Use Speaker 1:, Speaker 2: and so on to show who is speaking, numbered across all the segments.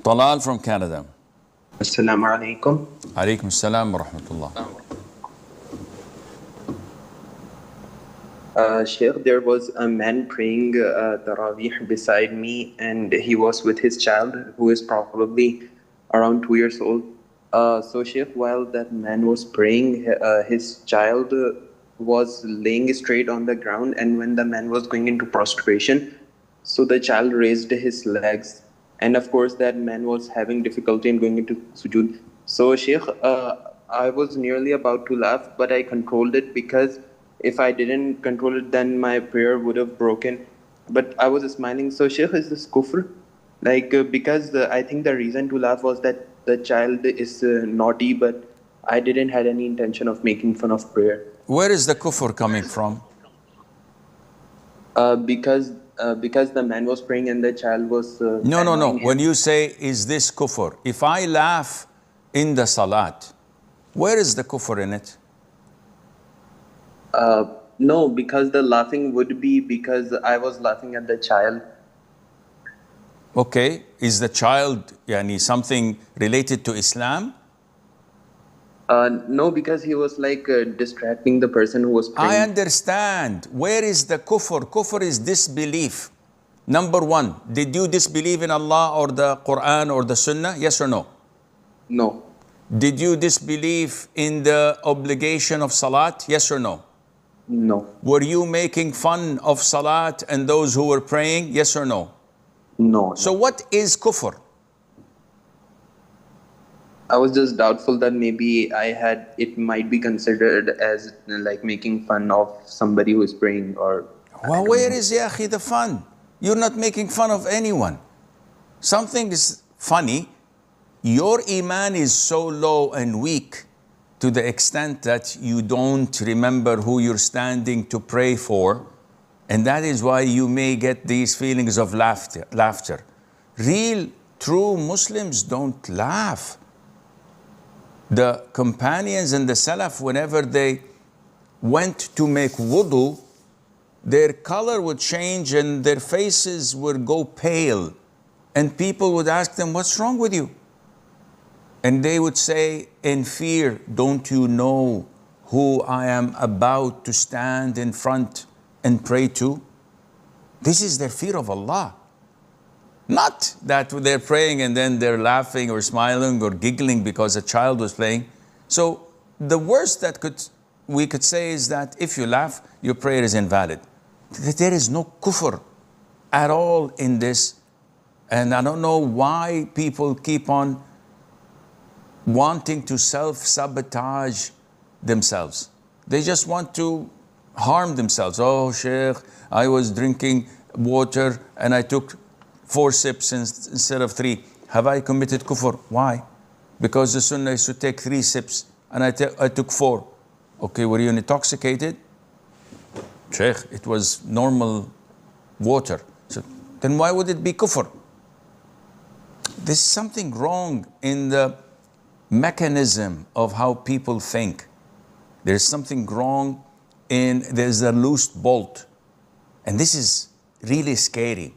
Speaker 1: Talal from Canada.
Speaker 2: Assalamu alaikum.
Speaker 1: Alaikum assalam wa rahmatullah.
Speaker 2: Sheikh, there was a man praying Taraweeh beside me, and he was with his child, who is probably around 2 years old. So, Sheikh, while that man was praying, his child was laying straight on the ground, and when the man was going into prostration, so the child raised his legs, and of course, that man was having difficulty in going into sujood. So, Sheikh, I was nearly about to laugh, but I controlled it, because if I didn't control it, then my prayer would have broken. But I was smiling. So, Sheikh, is this kufr? Because I think the reason to laugh was that the child is naughty, but I didn't had any intention of making fun of prayer.
Speaker 1: Where is the kufr coming from?
Speaker 2: Because the man was praying and the child was...
Speaker 1: No. When you say, is this kufr? If I laugh in the salat, where is the kufr in it?
Speaker 2: No, because the laughing would be because I was laughing at the child.
Speaker 1: Okay, is the child something related to Islam?
Speaker 2: No, because he was distracting the person who was praying.
Speaker 1: I understand. Where is the kufr? Kufr is disbelief. Number one, did you disbelieve in Allah or the Quran or the Sunnah? Yes or no?
Speaker 2: No.
Speaker 1: Did you disbelieve in the obligation of salat? Yes or no?
Speaker 2: No.
Speaker 1: Were you making fun of salat and those who were praying? Yes or no?
Speaker 2: No.
Speaker 1: So what is kufr?
Speaker 2: I was just doubtful that maybe it might be considered as like making fun of somebody who is praying, or...
Speaker 1: Well, where is the fun? You're not making fun of anyone. Something is funny. Your iman is so low and weak to the extent that you don't remember who you're standing to pray for. And that is why you may get these feelings of laughter. Real, true Muslims don't laugh. The companions and the Salaf, whenever they went to make wudu, their color would change and their faces would go pale. And people would ask them, what's wrong with you? And they would say, in fear, don't you know who I am about to stand in front and pray to? This is their fear of Allah. Not that they're praying and then they're laughing or smiling or giggling because a child was playing. So the worst that we could say is that if you laugh, your prayer is invalid. There is no kufr at all in this. And I don't know why people keep on wanting to self-sabotage themselves. They just want to harm themselves. Oh, Sheikh, I was drinking water and I took 4 sips instead of 3. Have I committed kufr? Why? Because the sunnah is to take 3 sips and I took 4. Okay, were you intoxicated? Sheikh, it was normal water. So then why would it be kufr? There's something wrong in the mechanism of how people think. There's something wrong there's a loose bolt. And this is really scary.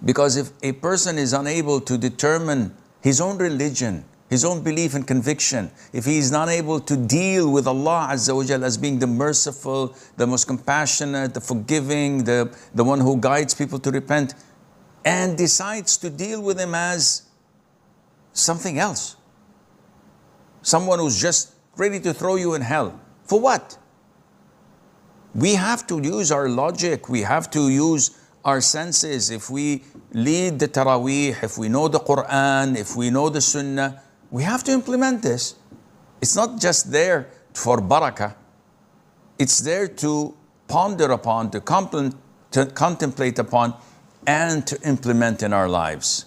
Speaker 1: Because if a person is unable to determine his own religion, his own belief and conviction, if he is not able to deal with Allah Azza wa Jal as being the merciful, the most compassionate, the forgiving, the one who guides people to repent, and decides to deal with him as something else, someone who's just ready to throw you in hell. For what? We have to use our logic. We have to use our senses. If we lead the Taraweeh, if we know the Quran, if we know the Sunnah, we have to implement this. It's not just there for barakah. It's there to ponder upon, to contemplate upon, and to implement in our lives.